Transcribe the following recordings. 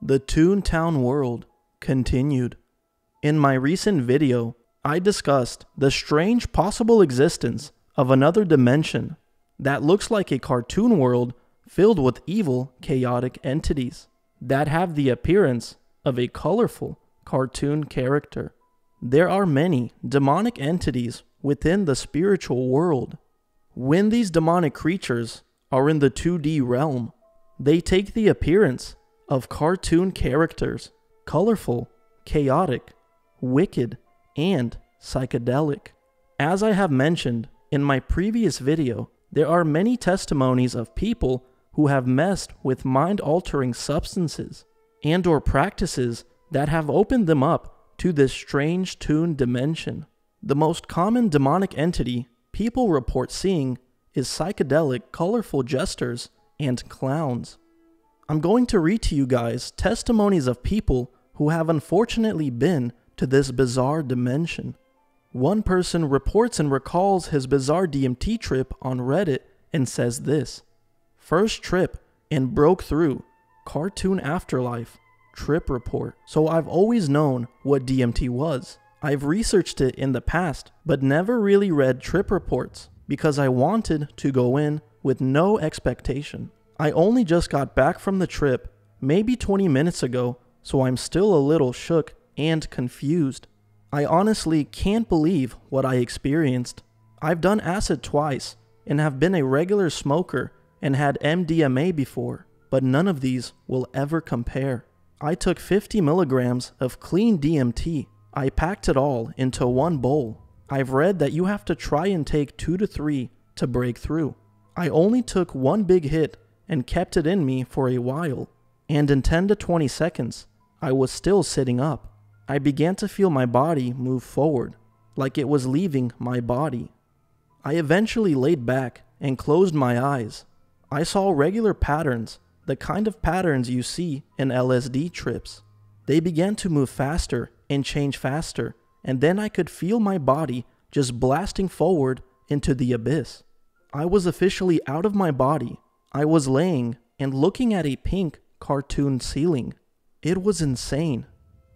The Toontown world continued. In my recent video, I discussed the strange possible existence of another dimension that looks like a cartoon world filled with evil, chaotic entities that have the appearance of a colorful cartoon character. There are many demonic entities within the spiritual world. When these demonic creatures are in the 2D realm, they take the appearance of cartoon characters, colorful, chaotic, wicked, and psychedelic. As I have mentioned in my previous video, there are many testimonies of people who have messed with mind-altering substances and/or practices that have opened them up to this strange Toon dimension. The most common demonic entity people report seeing is psychedelic, colorful jesters and clowns. I'm going to read to you guys testimonies of people who have unfortunately been to this bizarre dimension. One person reports and recalls his bizarre DMT trip on Reddit and says this: "First trip and broke through, cartoon afterlife, trip report. So I've always known what DMT was. I've researched it in the past, but never really read trip reports because I wanted to go in with no expectation. I only just got back from the trip maybe 20 minutes ago, so I'm still a little shook and confused. I honestly can't believe what I experienced. I've done acid twice and have been a regular smoker and had MDMA before, but none of these will ever compare. I took 50 milligrams of clean DMT. I packed it all into one bowl. I've read that you have to try and take 2 to 3 to break through. I only took one big hit and kept it in me for a while, and in 10 to 20 seconds, I was still sitting up. I began to feel my body move forward, like it was leaving my body. I eventually laid back and closed my eyes. I saw regular patterns, the kind of patterns you see in LSD trips. They began to move faster and change faster, and then I could feel my body just blasting forward into the abyss. I was officially out of my body. I was laying and looking at a pink cartoon ceiling. It was insane.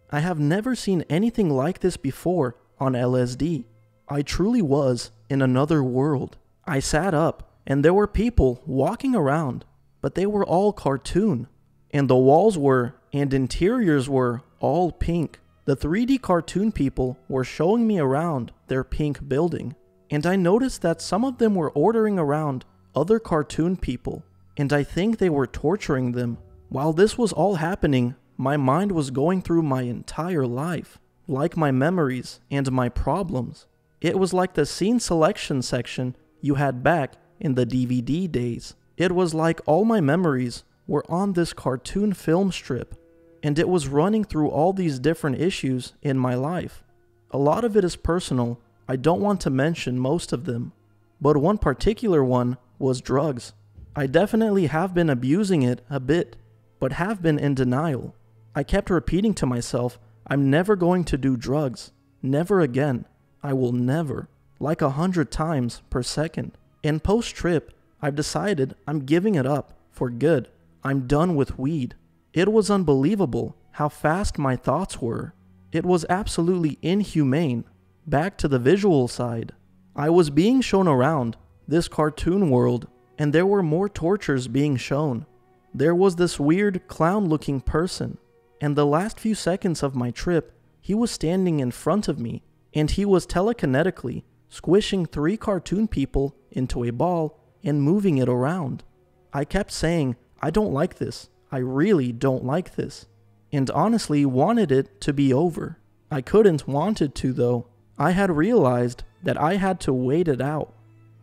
I have never seen anything like this before on LSD. I truly was in another world. I sat up and there were people walking around, but they were all cartoon, and the walls were and interiors were all pink. The 3D cartoon people were showing me around their pink building, and I noticed that some of them were ordering around other cartoon people, and I think they were torturing them. While this was all happening, my mind was going through my entire life, like my memories and my problems. It was like the scene selection section you had back in the DVD days. It was like all my memories were on this cartoon film strip, and it was running through all these different issues in my life. A lot of it is personal. I don't want to mention most of them, but one particular one was drugs. I definitely have been abusing it a bit, but have been in denial. I kept repeating to myself, I'm never going to do drugs. Never again. I will never. Like 100 times per second. And post-trip, I've decided I'm giving it up for good. I'm done with weed. It was unbelievable how fast my thoughts were. It was absolutely inhumane. Back to the visual side. I was being shown around this cartoon world, and there were more tortures being shown. There was this weird clown-looking person, and the last few seconds of my trip, he was standing in front of me, and he was telekinetically squishing 3 cartoon people into a ball and moving it around. I kept saying, I don't like this. I really don't like this. And honestly wanted it to be over. I couldn't wanted to though. I had realized that I had to wait it out.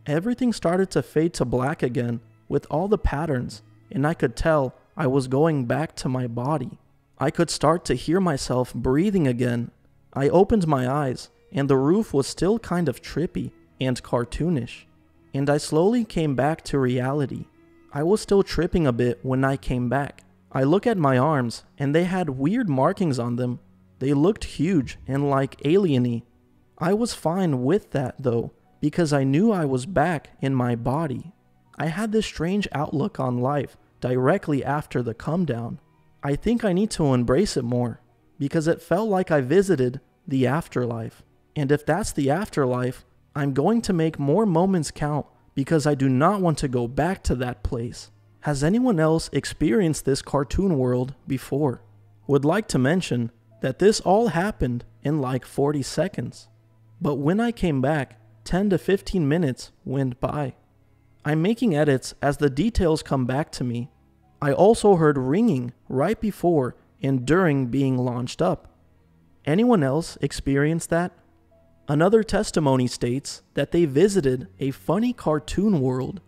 Everything started to fade to black again with all the patterns, and I could tell I was going back to my body. I could start to hear myself breathing again. I opened my eyes, and the roof was still kind of trippy and cartoonish, and I slowly came back to reality. I was still tripping a bit when I came back. I look at my arms, and they had weird markings on them. They looked huge and like alien-y. I was fine with that though, because I knew I was back in my body. I had this strange outlook on life directly after the come down. I think I need to embrace it more, because it felt like I visited the afterlife. And if that's the afterlife, I'm going to make more moments count because I do not want to go back to that place. Has anyone else experienced this cartoon world before? Would like to mention that this all happened in like 40 seconds. But when I came back, 10 to 15 minutes went by. I'm making edits as the details come back to me. I also heard ringing right before and during being launched up. Anyone else experienced that? Another testimony states that they visited a funny cartoon world.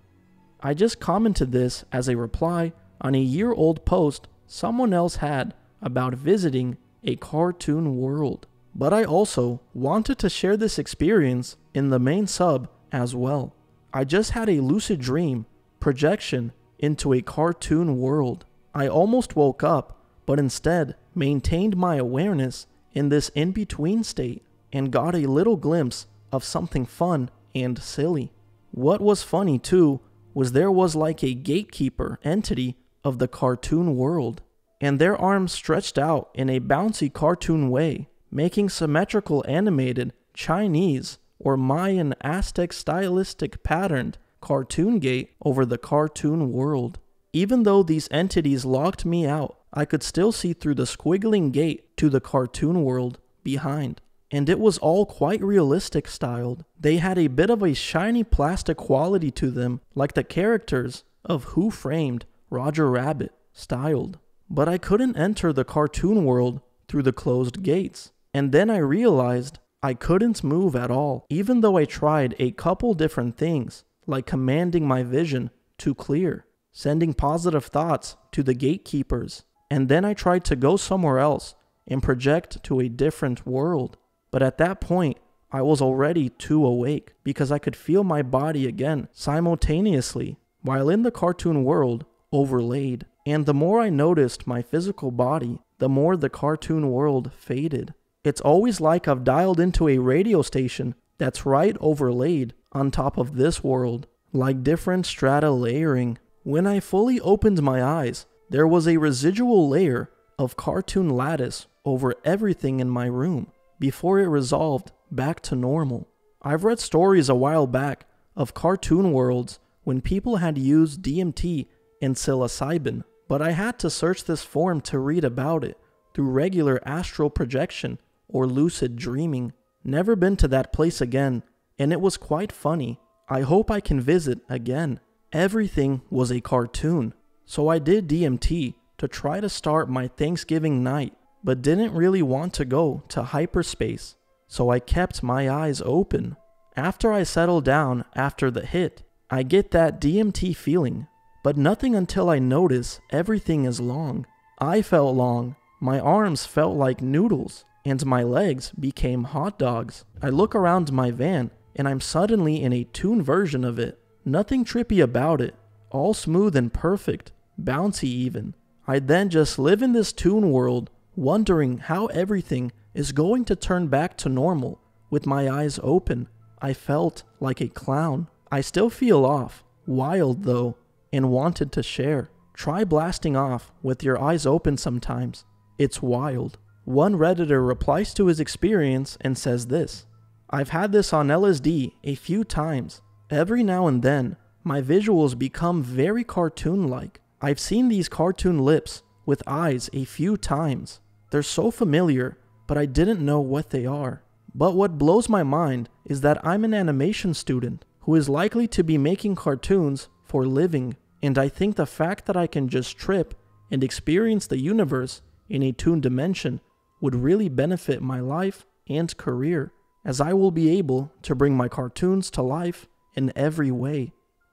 I just commented this as a reply on a year-old post someone else had about visiting a cartoon world. But I also wanted to share this experience in the main sub as well. I just had a lucid dream projection into a cartoon world. I almost woke up, but instead maintained my awareness in this in-between state and got a little glimpse of something fun and silly. What was funny too was there was like a gatekeeper entity of the cartoon world, and their arms stretched out in a bouncy cartoon way, making symmetrical animated Chinese or Mayan Aztec stylistic patterned cartoon gate over the cartoon world. Even though these entities locked me out, I could still see through the squiggling gate to the cartoon world behind. And it was all quite realistic styled. They had a bit of a shiny plastic quality to them, like the characters of Who Framed Roger Rabbit styled. But I couldn't enter the cartoon world through the closed gates. And then I realized I couldn't move at all, even though I tried a couple different things, like commanding my vision to clear, sending positive thoughts to the gatekeepers, and then I tried to go somewhere else and project to a different world. But at that point, I was already too awake because I could feel my body again simultaneously while in the cartoon world overlaid. And the more I noticed my physical body, the more the cartoon world faded. It's always like I've dialed into a radio station that's right overlaid on top of this world, like different strata layering. When I fully opened my eyes, there was a residual layer of cartoon lattice over everything in my room before it resolved back to normal. I've read stories a while back of cartoon worlds when people had used DMT and psilocybin, but I had to search this form to read about it through regular astral projection or lucid dreaming. Never been to that place again, and it was quite funny. I hope I can visit again. Everything was a cartoon, so I did DMT to try to start my Thanksgiving night, but didn't really want to go to hyperspace, so I kept my eyes open. After I settled down after the hit, I get that DMT feeling, but nothing until I notice everything is long. I felt long, my arms felt like noodles, and my legs became hot dogs. I look around my van, and I'm suddenly in a Toon version of it. Nothing trippy about it, all smooth and perfect, bouncy even. I then just live in this Toon world, wondering how everything is going to turn back to normal with my eyes open. I felt like a clown. I still feel off, wild though, and wanted to share. Try blasting off with your eyes open sometimes. It's wild. One Redditor replies to his experience and says this: I've had this on LSD a few times. Every now and then, my visuals become very cartoon-like. I've seen these cartoon lips with eyes a few times. They're so familiar, but I didn't know what they are. But what blows my mind is that I'm an animation student who is likely to be making cartoons for a living, and I think the fact that I can just trip and experience the universe in a Toon dimension would really benefit my life and career, as I will be able to bring my cartoons to life in every way.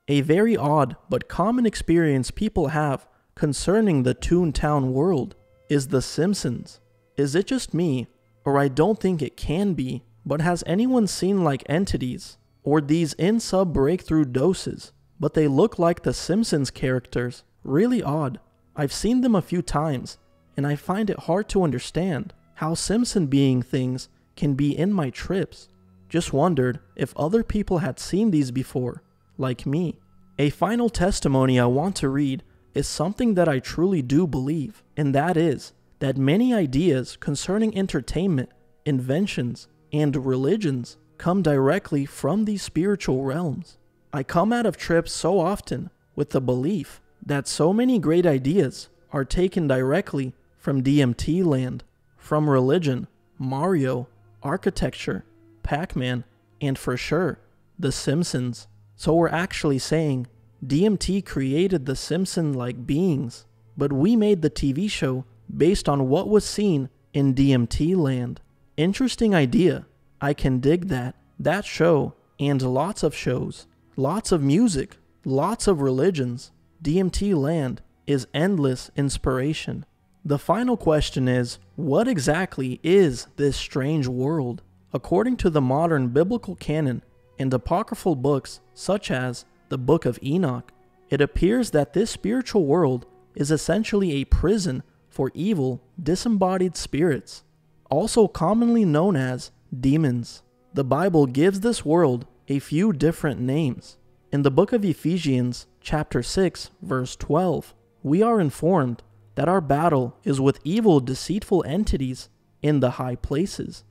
A very odd but common experience people have concerning the Toontown world is The Simpsons. Is it just me, or I don't think it can be, but has anyone seen like entities, or these in-sub breakthrough doses, but they look like the Simpsons characters? Really odd. I've seen them a few times, and I find it hard to understand how Simpson being things can be in my trips. Just wondered if other people had seen these before, like me. A final testimony I want to read is something that I truly do believe, and that is that many ideas concerning entertainment, inventions, and religions come directly from these spiritual realms. I come out of trips so often with the belief that so many great ideas are taken directly from DMT land, from religion, Mario, architecture, Pac-Man, and for sure, The Simpsons. So we're actually saying DMT created the Simpson-like beings, but we made the TV show based on what was seen in DMT land. Interesting idea. I can dig that. That show, and lots of shows, lots of music, lots of religions. DMT land is endless inspiration. The final question is, what exactly is this strange world? According to the modern biblical canon and apocryphal books such as the Book of Enoch, it appears that this spiritual world is essentially a prison for evil, disembodied spirits, also commonly known as demons. The Bible gives this world a few different names. In the book of Ephesians, chapter 6, verse 12, we are informed that our battle is with evil, deceitful entities in the high places.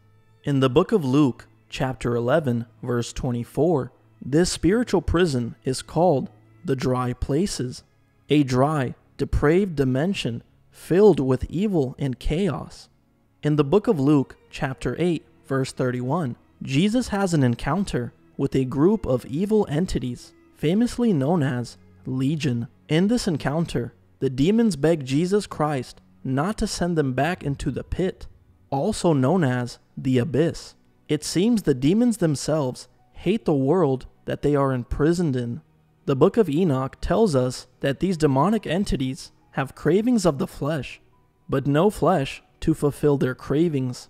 In the book of Luke, chapter 11, verse 24, this spiritual prison is called the dry places, a dry, depraved dimension filled with evil and chaos. In the book of Luke, chapter 8, verse 31, Jesus has an encounter with a group of evil entities, famously known as Legion. In this encounter, the demons beg Jesus Christ not to send them back into the pit, also known as the abyss. It seems the demons themselves hate the world that they are imprisoned in. The book of Enoch tells us that these demonic entities have cravings of the flesh, but no flesh to fulfill their cravings.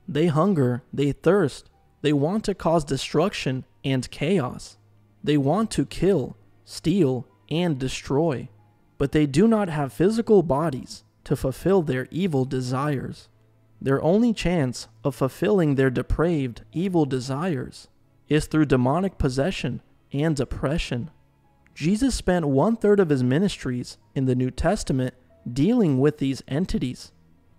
They hunger, they thirst, they want to cause destruction and chaos. They want to kill, steal, and destroy, but they do not have physical bodies to fulfill their evil desires. Their only chance of fulfilling their depraved, evil desires is through demonic possession and oppression. Jesus spent 1/3 of his ministries in the New Testament dealing with these entities.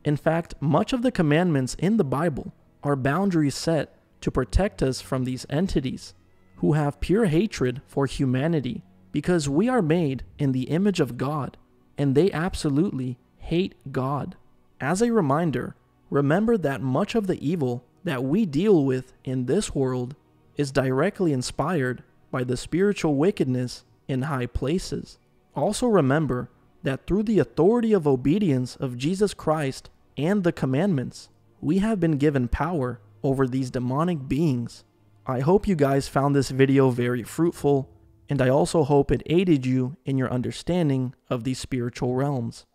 In fact, much of the commandments in the Bible are boundaries set to protect us from these entities who have pure hatred for humanity, because we are made in the image of God, and they absolutely hate God. As a reminder, remember that much of the evil that we deal with in this world is directly inspired by the spiritual wickedness in high places. Also remember that through the authority of obedience of Jesus Christ and the commandments, we have been given power over these demonic beings. I hope you guys found this video very fruitful, and I also hope it aided you in your understanding of these spiritual realms.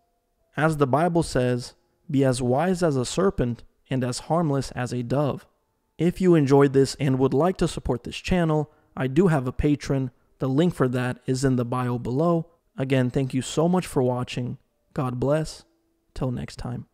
As the Bible says, be as wise as a serpent and as harmless as a dove. If you enjoyed this and would like to support this channel, I do have a Patreon. The link for that is in the bio below. Again, thank you so much for watching. God bless. Till next time.